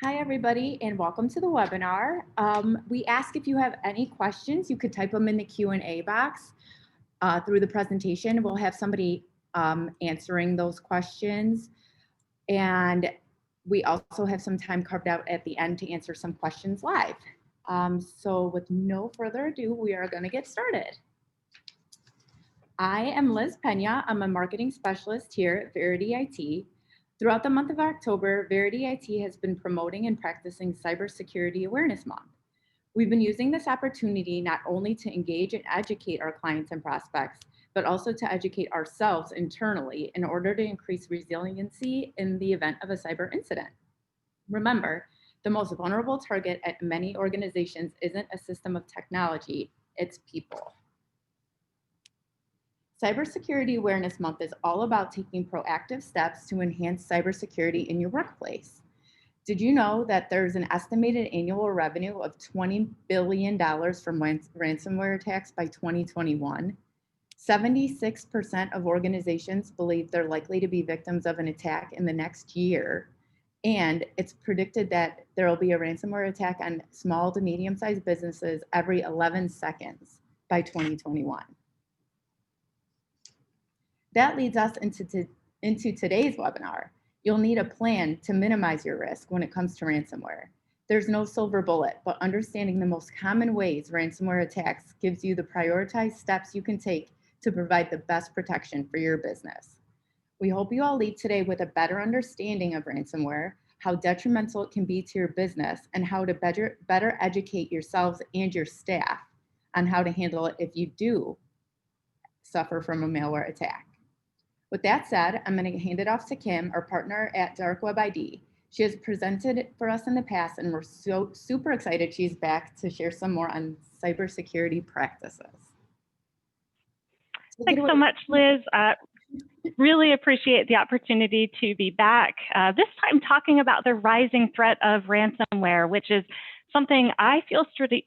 Hi, everybody, and welcome to the webinar. We ask if you have any questions, you could type them in the Q&A box through the presentation. We'll have somebody answering those questions. And we also have some time carved out at the end to answer some questions live. So with no further ado, we are going to get started. I am Liz Pena. I'm a marketing specialist here at Verity IT. Throughout the month of October, Verity IT has been promoting and practicing Cybersecurity Awareness Month. We've been using this opportunity not only to engage and educate our clients and prospects, but also to educate ourselves internally in order to increase resiliency in the event of a cyber incident. Remember, the most vulnerable target at many organizations isn't a system of technology, it's people. Cybersecurity Awareness Month is all about taking proactive steps to enhance cybersecurity in your workplace. Did you know that there's an estimated annual revenue of $20 billion from ransomware attacks by 2021? 76% of organizations believe they're likely to be victims of an attack in the next year. And it's predicted that there will be a ransomware attack on small to medium-sized businesses every 11 seconds by 2021. That leads us into today's webinar. You'll need a plan to minimize your risk when it comes to ransomware. There's no silver bullet, but understanding the most common ways ransomware attacks gives you the prioritized steps you can take to provide the best protection for your business. We hope you all leave today with a better understanding of ransomware, how detrimental it can be to your business, and how to better educate yourselves and your staff on how to handle it if you do suffer from a malware attack. With that said, I'm going to hand it off to Kim, our partner at Dark Web ID. She has presented for us in the past, and we're so super excited she's back to share some more on cybersecurity practices. Thanks so much, Liz. Really appreciate the opportunity to be back. This time talking about the rising threat of ransomware, which is something I feel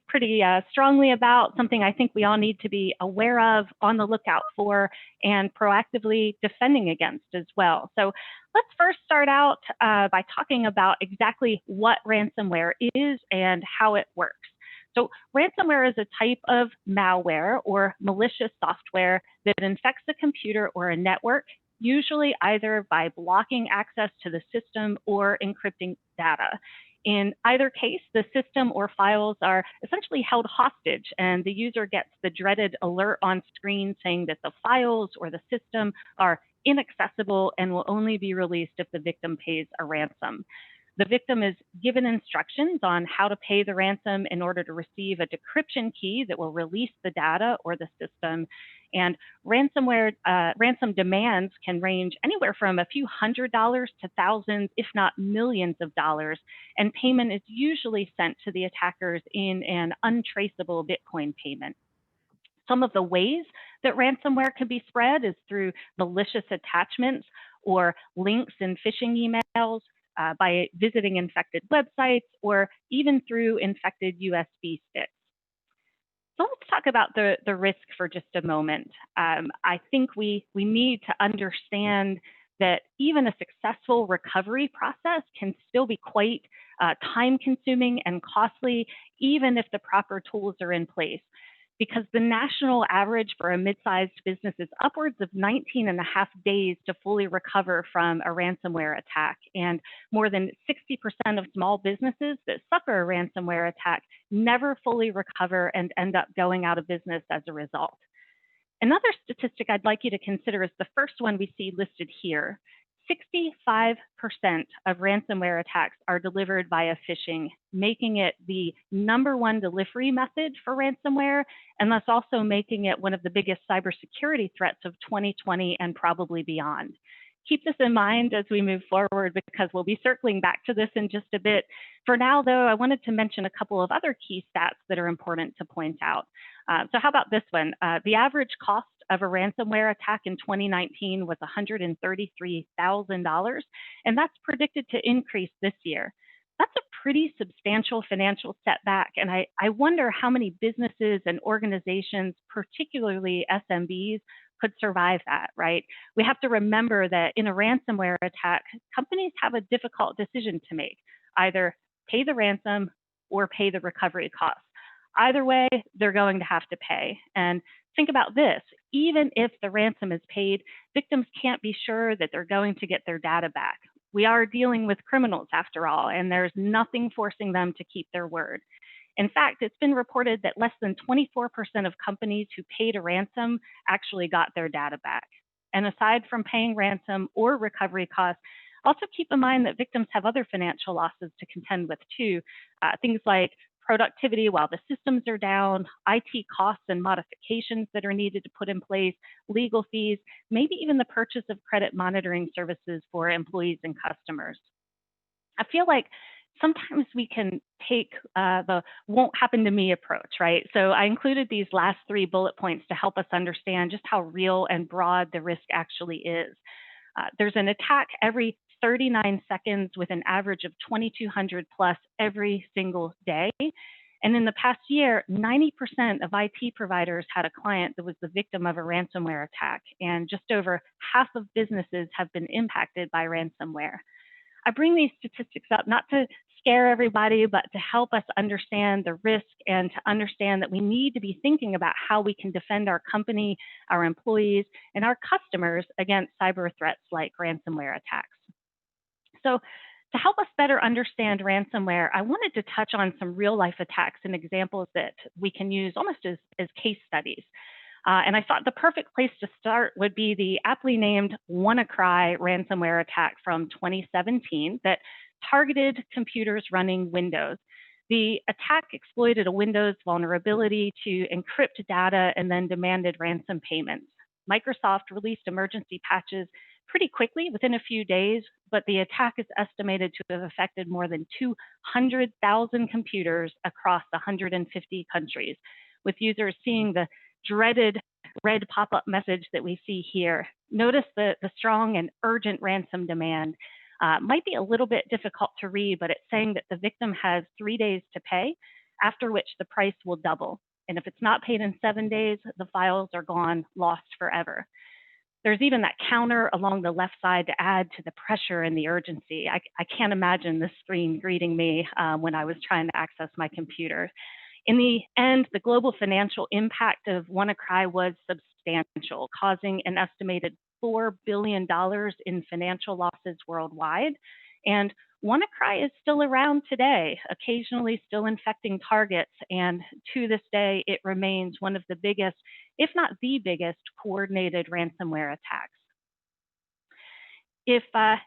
pretty strongly about, something I think we all need to be aware of, on the lookout for, and proactively defending against as well. So let's first start out by talking about exactly what ransomware is and how it works. So ransomware is a type of malware or malicious software that infects a computer or a network, usually either by blocking access to the system or encrypting data. In either case, the system or files are essentially held hostage, and the user gets the dreaded alert on screen saying that the files or the system are inaccessible and will only be released if the victim pays a ransom. The victim is given instructions on how to pay the ransom in order to receive a decryption key that will release the data or the system. And ransom demands can range anywhere from a few $100s to thousands, if not millions of dollars. And payment is usually sent to the attackers in an untraceable Bitcoin payment. Some of the ways that ransomware can be spread is through malicious attachments or links in phishing emails, by visiting infected websites, or even through infected USB sticks. So let's talk about the risk for just a moment. I think we need to understand that even a successful recovery process can still be quite time-consuming and costly, even if the proper tools are in place, because the national average for a mid-sized business is upwards of 19.5 days to fully recover from a ransomware attack. And more than 60% of small businesses that suffer a ransomware attack never fully recover and end up going out of business as a result. Another statistic I'd like you to consider is the first one we see listed here. 65% of ransomware attacks are delivered via phishing, making it the #1 delivery method for ransomware, and thus also making it one of the biggest cybersecurity threats of 2020 and probably beyond. Keep this in mind as we move forward, because we'll be circling back to this in just a bit. For now, though, I wanted to mention a couple of other key stats that are important to point out. So how about this one? The average cost of a ransomware attack in 2019 was $133,000, and that's predicted to increase this year. That's a pretty substantial financial setback, and I wonder how many businesses and organizations, particularly SMBs, could survive that, right? We have to remember that in a ransomware attack, companies have a difficult decision to make. Either pay the ransom or pay the recovery costs. Either way, they're going to have to pay. And think about this, even if the ransom is paid, victims can't be sure that they're going to get their data back. We are dealing with criminals after all, and there's nothing forcing them to keep their word. In fact, it's been reported that less than 24% of companies who paid a ransom actually got their data back. And aside from paying ransom or recovery costs, also keep in mind that victims have other financial losses to contend with too. Things like productivity while the systems are down, IT costs and modifications that are needed to put in place, legal fees, maybe even the purchase of credit monitoring services for employees and customers. I feel like sometimes we can take the won't happen to me approach, right? So I included these last 3 bullet points to help us understand just how real and broad the risk actually is. There's an attack every 39 seconds with an average of 2,200 plus every single day. And in the past year, 90% of IT providers had a client that was the victim of a ransomware attack, and just over half of businesses have been impacted by ransomware. I bring these statistics up not to scare everybody, but to help us understand the risk and to understand that we need to be thinking about how we can defend our company, our employees, and our customers against cyber threats like ransomware attacks. So to help us better understand ransomware, I wanted to touch on some real life attacks and examples that we can use almost as case studies. And I thought the perfect place to start would be the aptly named Wannacry ransomware attack from 2017 that targeted computers running Windows. The attack exploited a Windows vulnerability to encrypt data and then demanded ransom payments. Microsoft released emergency patches pretty quickly, within a few days, but the attack is estimated to have affected more than 200,000 computers across 150 countries, with users seeing the dreaded red pop-up message that we see here. Notice the strong and urgent ransom demand. Might be a little bit difficult to read, but it's saying that the victim has 3 days to pay, after which the price will double. And if it's not paid in 7 days, the files are gone, lost forever. There's even that counter along the left side to add to the pressure and the urgency. I can't imagine this screen greeting me when I was trying to access my computer. In the end, the global financial impact of Wannacry was substantial, causing an estimated $4 billion in financial losses worldwide. And Wannacry is still around today, occasionally still infecting targets. And to this day, it remains one of the biggest, if not the biggest, coordinated ransomware attacks. If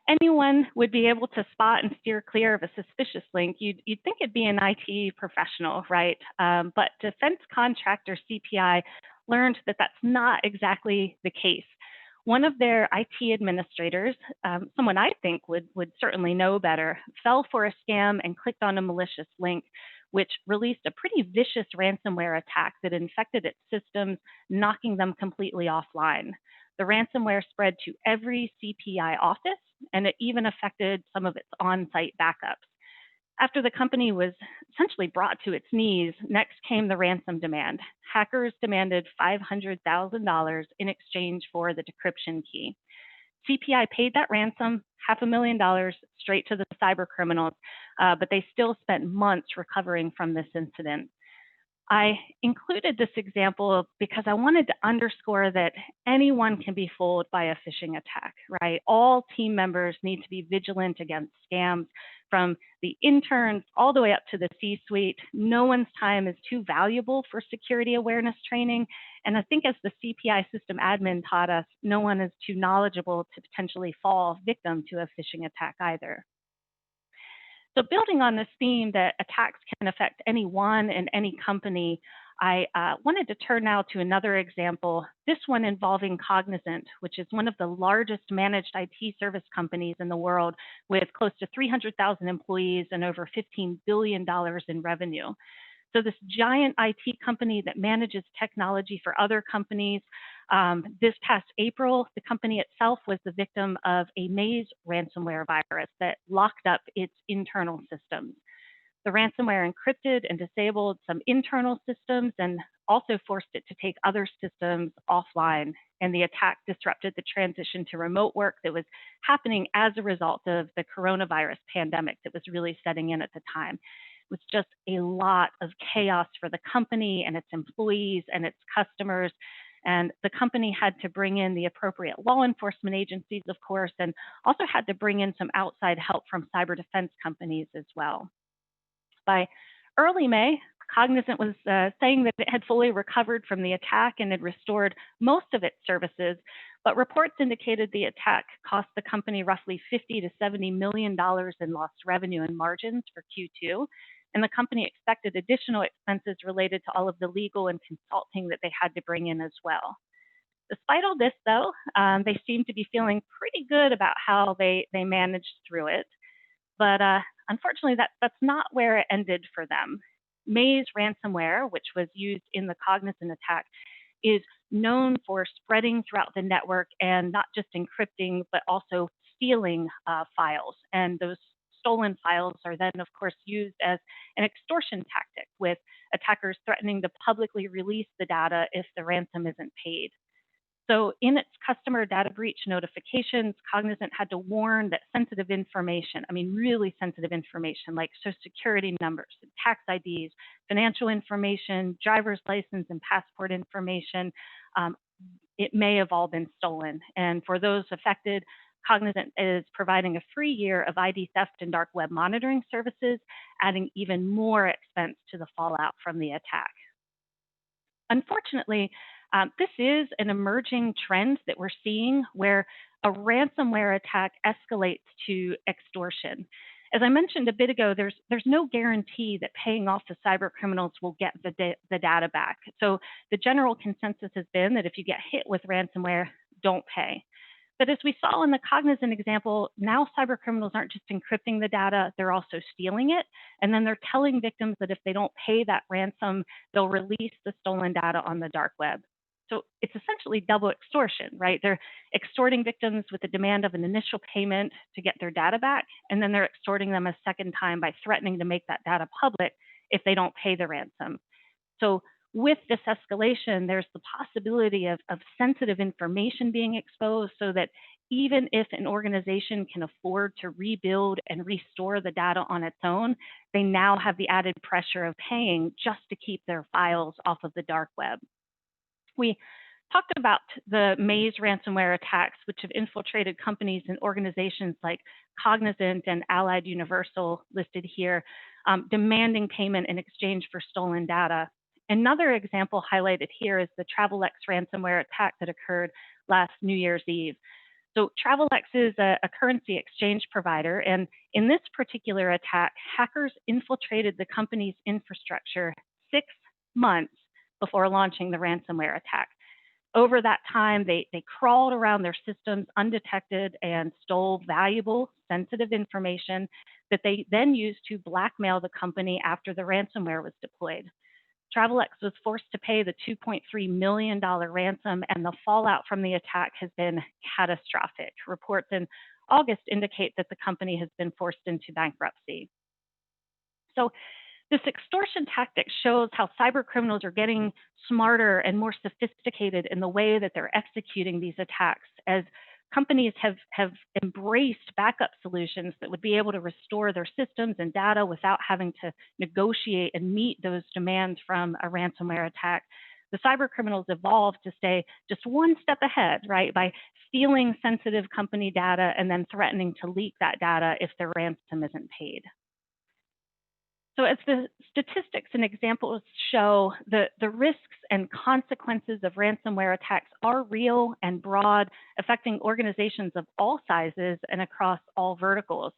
anyone would be able to spot and steer clear of a suspicious link, you'd think it'd be an IT professional, right? But defense contractor CPI learned that that's not exactly the case. One of their IT administrators, someone I think would certainly know better, fell for a scam and clicked on a malicious link, which released a pretty vicious ransomware attack that infected its systems, knocking them completely offline. The ransomware spread to every CPI office, and it even affected some of its on-site backups. After the company was essentially brought to its knees, next came the ransom demand. Hackers demanded $500,000 in exchange for the decryption key. CPI paid that ransom, $500,000, straight to the cyber criminals, but they still spent months recovering from this incident. I included this example because I wanted to underscore that anyone can be fooled by a phishing attack, right? All team members need to be vigilant against scams, from the interns all the way up to the C-suite. No one's time is too valuable for security awareness training. And I think, as the CPI system admin taught us, no one is too knowledgeable to potentially fall victim to a phishing attack either. So building on this theme that attacks can affect anyone and any company, I wanted to turn now to another example, this one involving Cognizant, which is one of the largest managed IT service companies in the world, with close to 300,000 employees and over $15 billion in revenue. So this giant IT company that manages technology for other companies, this past April, the company itself was the victim of a maze ransomware virus that locked up its internal systems. The ransomware encrypted and disabled some internal systems and also forced it to take other systems offline. and the attack disrupted the transition to remote work that was happening as a result of the coronavirus pandemic that was really setting in at the time. It was just a lot of chaos for the company and its employees and its customers. And the company had to bring in the appropriate law enforcement agencies, of course, and also had to bring in some outside help from cyber defense companies as well. By early May, Cognizant was saying that it had fully recovered from the attack and had restored most of its services, but reports indicated the attack cost the company roughly $50 to $70 million in lost revenue and margins for Q2, and the company expected additional expenses related to all of the legal and consulting that they had to bring in as well. Despite all this, though, they seem to be feeling pretty good about how they managed through it. But unfortunately, that's not where it ended for them. May's ransomware, which was used in the Cognizant attack, is known for spreading throughout the network and not just encrypting, but also stealing files. And those stolen files are then, of course, used as an extortion tactic, with attackers threatening to publicly release the data if the ransom isn't paid. So in its customer data breach notifications, Cognizant had to warn that sensitive information, really sensitive information like social security numbers, tax IDs, financial information, driver's license and passport information, it may have all been stolen. And for those affected, Cognizant is providing a free year of ID theft and dark web monitoring services, adding even more expense to the fallout from the attack. Unfortunately, this is an emerging trend that we're seeing where a ransomware attack escalates to extortion. As I mentioned a bit ago, there's no guarantee that paying off the cyber criminals will get the data back. So the general consensus has been that if you get hit with ransomware, don't pay. But as we saw in the Cognizant example, now cyber criminals aren't just encrypting the data, they're also stealing it. And then they're telling victims that if they don't pay that ransom, they'll release the stolen data on the dark web. So it's essentially double extortion, right? They're extorting victims with the demand of an initial payment to get their data back, and then they're extorting them a second time by threatening to make that data public if they don't pay the ransom. So with this escalation, there's the possibility of sensitive information being exposed, so that even if an organization can afford to rebuild and restore the data on its own, they now have the added pressure of paying just to keep their files off of the dark web. We talked about the May's ransomware attacks, which have infiltrated companies and organizations like Cognizant and Allied Universal listed here, demanding payment in exchange for stolen data. Another example highlighted here is the Travelex ransomware attack that occurred last New Year's Eve. So Travelex is a currency exchange provider, and in this particular attack, hackers infiltrated the company's infrastructure 6 months before launching the ransomware attack. Over that time, they crawled around their systems undetected and stole valuable, sensitive information that they then used to blackmail the company after the ransomware was deployed. Travelex was forced to pay the $2.3 million ransom, and the fallout from the attack has been catastrophic. Reports in August indicate that the company has been forced into bankruptcy. So this extortion tactic shows how cyber criminals are getting smarter and more sophisticated in the way that they're executing these attacks, as companies have embraced backup solutions that would be able to restore their systems and data without having to negotiate and meet those demands from a ransomware attack. The cyber criminals evolved to stay just one step ahead, right, by stealing sensitive company data and then threatening to leak that data if their ransom isn't paid. So as the statistics and examples show, the risks and consequences of ransomware attacks are real and broad, affecting organizations of all sizes and across all verticals.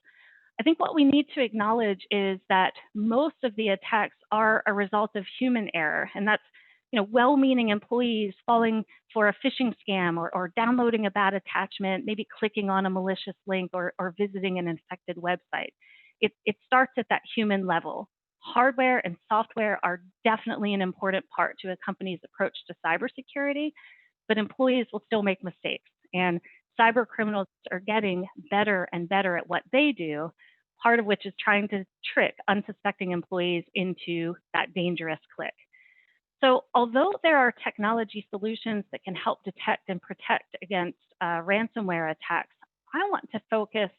I think what we need to acknowledge is that most of the attacks are a result of human error, and that's well-meaning employees falling for a phishing scam or downloading a bad attachment, maybe clicking on a malicious link or visiting an infected website. It starts at that human level. Hardware and software are definitely an important part to a company's approach to cybersecurity, but employees will still make mistakes. And cyber criminals are getting better and better at what they do, part of which is trying to trick unsuspecting employees into that dangerous click. So although there are technology solutions that can help detect and protect against ransomware attacks, I want to focus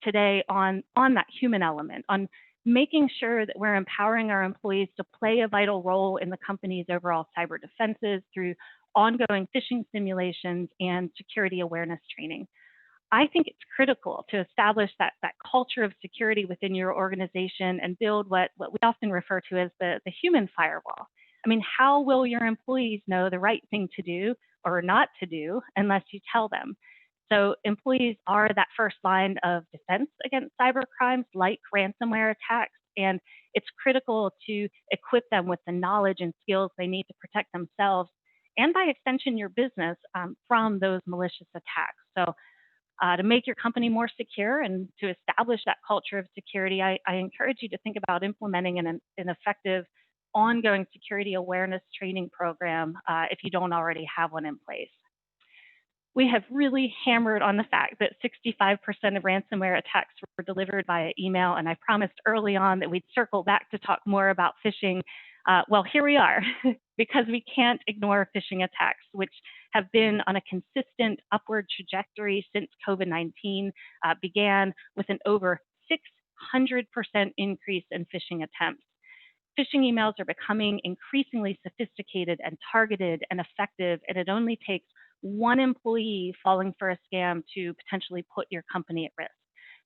today on that human element, on making sure that we're empowering our employees to play a vital role in the company's overall cyber defenses through ongoing phishing simulations and security awareness training. I think it's critical to establish that culture of security within your organization and build what we often refer to as the human firewall. I mean, how will your employees know the right thing to do or not to do unless you tell them? So employees are that first line of defense against cyber crimes like ransomware attacks, and it's critical to equip them with the knowledge and skills they need to protect themselves and by extension your business from those malicious attacks. So to make your company more secure and to establish that culture of security, I encourage you to think about implementing an effective ongoing security awareness training program if you don't already have one in place. We have really hammered on the fact that 65% of ransomware attacks were delivered via email, and I promised early on that we'd circle back to talk more about phishing. Well, here we are, because we can't ignore phishing attacks, which have been on a consistent upward trajectory since COVID-19 began, with an over 600% increase in phishing attempts. Phishing emails are becoming increasingly sophisticated and targeted and effective, and it only takes one employee falling for a scam to potentially put your company at risk.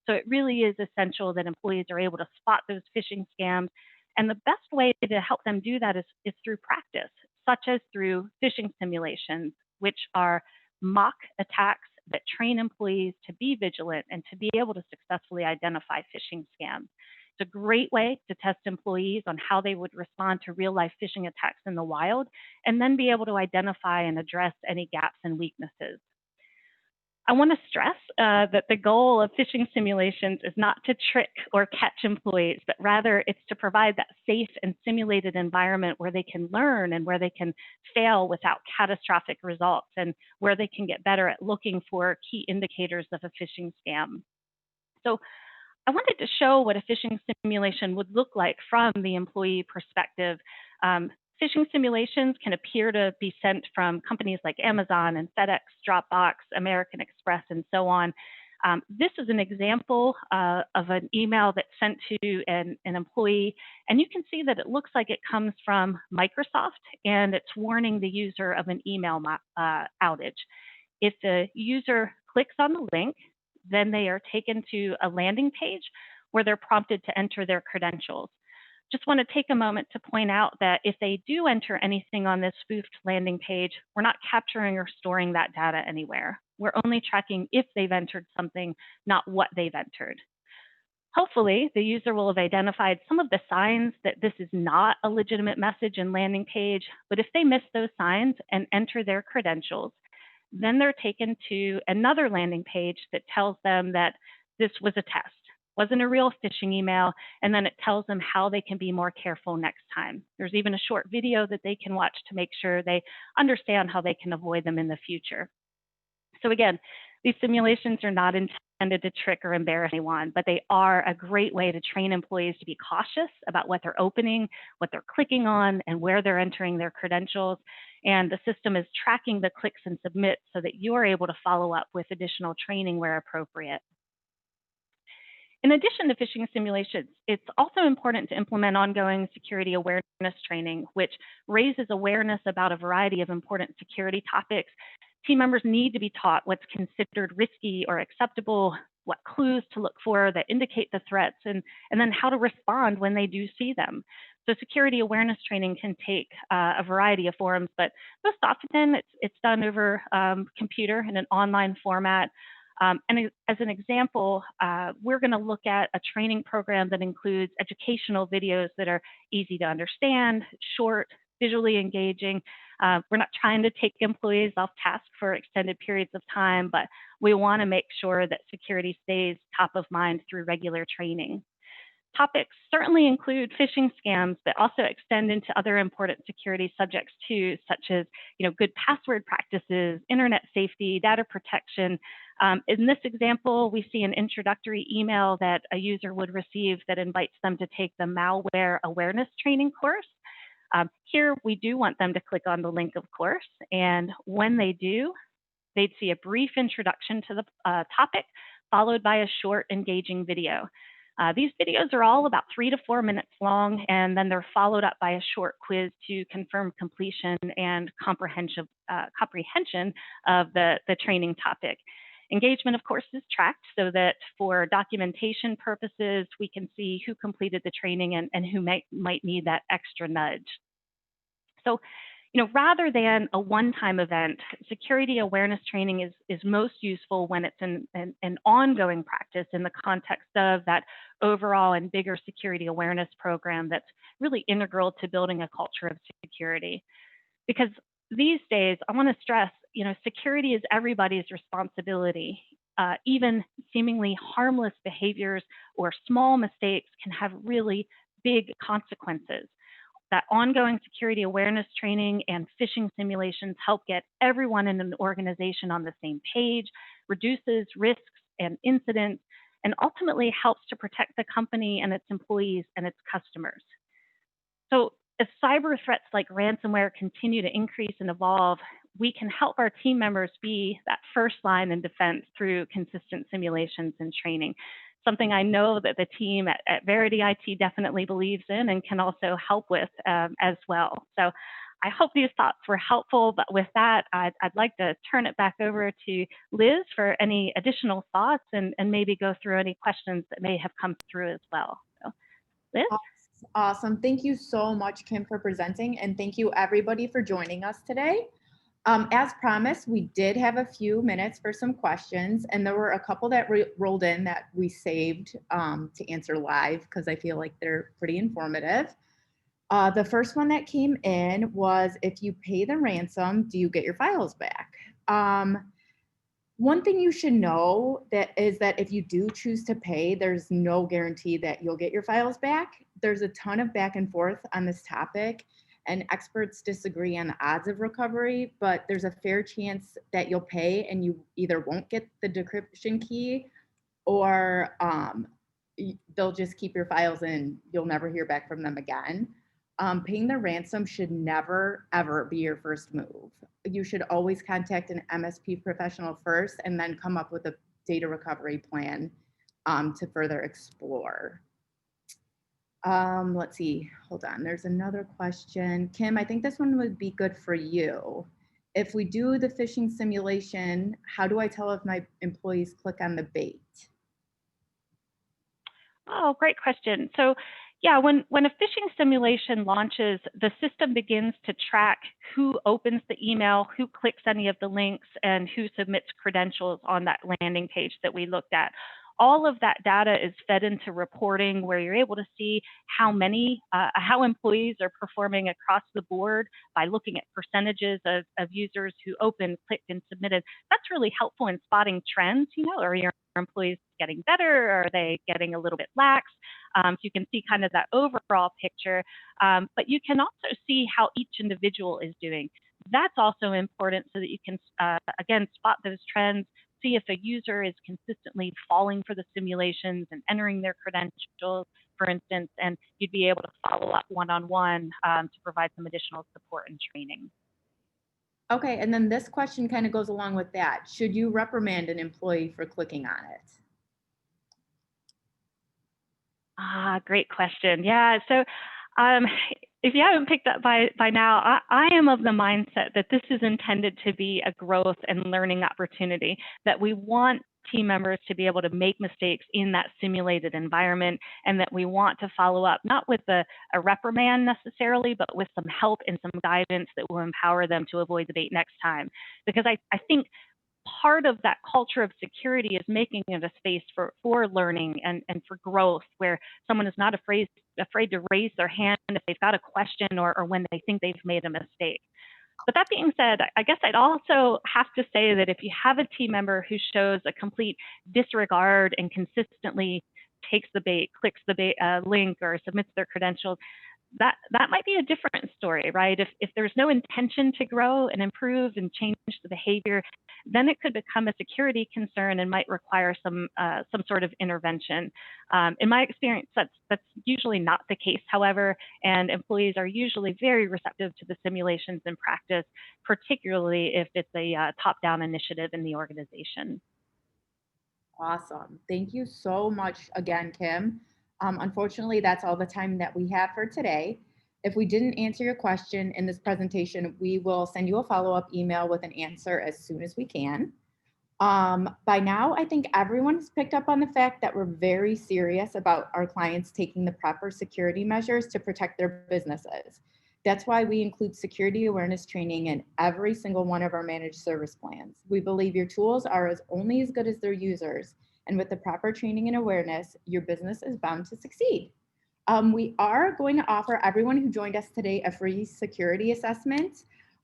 So it really is essential that employees are able to spot those phishing scams. And the best way to help them do that is through practice, such as through phishing simulations, which are mock attacks that train employees to be vigilant and to be able to successfully identify phishing scams. It's a great way to test employees on how they would respond to real-life phishing attacks in the wild, and then be able to identify and address any gaps and weaknesses. I want to stress that the goal of phishing simulations is not to trick or catch employees, but rather it's to provide that safe and simulated environment where they can learn and where they can fail without catastrophic results, and where they can get better at looking for key indicators of a phishing scam. So I wanted to show what a phishing simulation would look like from the employee perspective. Phishing simulations can appear to be sent from companies like Amazon and FedEx, Dropbox, American Express, and so on. This is an example of an email that's sent to an employee, and you can see that it looks like it comes from Microsoft, and it's warning the user of an email outage. If the user clicks on the link, then they are taken to a landing page where they're prompted to enter their credentials. Just want to take a moment to point out that if they do enter anything on this spoofed landing page, we're not capturing or storing that data anywhere. We're only tracking if they've entered something, not what they've entered. Hopefully, the user will have identified some of the signs that this is not a legitimate message and landing page, but if they miss those signs and enter their credentials, then they're taken to another landing page that tells them that this was a test, wasn't a real phishing email, and then it tells them how they can be more careful next time. There's even a short video that they can watch to make sure they understand how they can avoid them in the future. So again, these simulations are not intended to trick or embarrass anyone, but they are a great way to train employees to be cautious about what they're opening, what they're clicking on, and where they're entering their credentials. And the system is tracking the clicks and submits so that you're able to follow up with additional training where appropriate. In addition to phishing simulations, it's also important to implement ongoing security awareness training, which raises awareness about a variety of important security topics. Team members need to be taught what's considered risky or acceptable, what clues to look for that indicate the threats, and then how to respond when they do see them. So security awareness training can take a variety of forms, but most often it's done over computer in an online format. And as an example, we're going to look at a training program that includes educational videos that are easy to understand, short, visually engaging. We're not trying to take employees off task for extended periods of time, but we want to make sure that security stays top of mind through regular training. Topics certainly include phishing scams, but also extend into other important security subjects too, such as good password practices, internet safety, data protection. In this example, we see an introductory email that a user would receive that invites them to take the malware awareness training course. Here, we do want them to click on the link, of course, and when they do, they'd see a brief introduction to the topic, followed by a short, engaging video. These videos are all about 3 to 4 minutes long, and then they're followed up by a short quiz to confirm completion and comprehension of the training topic. Engagement, of course, is tracked so that for documentation purposes, we can see who completed the training and who might need that extra nudge. So, rather than a one-time event, security awareness training is most useful when it's an ongoing practice in the context of that overall and bigger security awareness program that's really integral to building a culture of security. Because these days, I want to stress, security is everybody's responsibility. Even seemingly harmless behaviors or small mistakes can have really big consequences. That ongoing security awareness training and phishing simulations help get everyone in an organization on the same page, reduces risks and incidents, and ultimately helps to protect the company and its employees and its customers. So as cyber threats like ransomware continue to increase and evolve, we can help our team members be that first line in defense through consistent simulations and training. Something I know that the team at Verity IT definitely believes in and can also help with as well. So I hope these thoughts were helpful, but with that, I'd like to turn it back over to Liz for any additional thoughts and maybe go through any questions that may have come through as well. So, Liz? Awesome. Thank you so much, Kim, for presenting, and thank you everybody for joining us today. As promised, we did have a few minutes for some questions, and there were a couple that rolled in that we saved to answer live because I feel like they're pretty informative. The first one that came in was, if you pay the ransom, do you get your files back? One thing you should know is that if you do choose to pay, there's no guarantee that you'll get your files back. There's a ton of back and forth on this topic, and experts disagree on the odds of recovery, but there's a fair chance that you'll pay and you either won't get the decryption key or they'll just keep your files and you'll never hear back from them again. Paying the ransom should never, ever be your first move. You should always contact an MSP professional first and then come up with a data recovery plan to further explore. Let's see, hold on, there's another question. Kim, I think this one would be good for you. If we do the phishing simulation, how do I tell if my employees click on the bait? Oh, great question. So yeah, when a phishing simulation launches, the system begins to track who opens the email, who clicks any of the links, and who submits credentials on that landing page that we looked at. All of that data is fed into reporting where you're able to see how employees are performing across the board by looking at percentages of users who opened, clicked, and submitted. That's really helpful in spotting trends. Are your employees getting better? Or are they getting a little bit lax? So you can see kind of that overall picture, but you can also see how each individual is doing. That's also important so that you can, again, spot those trends, see if a user is consistently falling for the simulations and entering their credentials, for instance, and you'd be able to follow up one-on-one to provide some additional support and training. Okay, and then this question kind of goes along with that. Should you reprimand an employee for clicking on it? Great question. Yeah, so if you haven't picked up by now, I am of the mindset that this is intended to be a growth and learning opportunity, that we want team members to be able to make mistakes in that simulated environment, and that we want to follow up, not with a reprimand necessarily, but with some help and some guidance that will empower them to avoid the bait next time. Because I think part of that culture of security is making it a space for learning and for growth, where someone is not afraid to raise their hand if they've got a question or when they think they've made a mistake. But that being said, I guess I'd also have to say that if you have a team member who shows a complete disregard and consistently takes the bait, clicks the link, or submits their credentials, that might be a different story, right? If there's no intention to grow and improve and change the behavior, then it could become a security concern and might require some sort of intervention. In my experience, that's usually not the case, however, and employees are usually very receptive to the simulations in practice, particularly if it's a top-down initiative in the organization. Awesome. Thank you so much again, Kim. Unfortunately, that's all the time that we have for today. If we didn't answer your question in this presentation, we will send you a follow-up email with an answer as soon as we can. By now, I think everyone has picked up on the fact that we're very serious about our clients taking the proper security measures to protect their businesses. That's why we include security awareness training in every single one of our managed service plans. We believe your tools are only as good as their users, and with the proper training and awareness, your business is bound to succeed. We are going to offer everyone who joined us today a free security assessment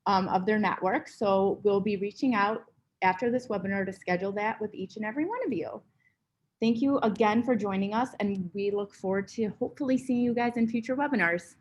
of their network. So we'll be reaching out after this webinar to schedule that with each and every one of you. Thank you again for joining us, and we look forward to hopefully seeing you guys in future webinars.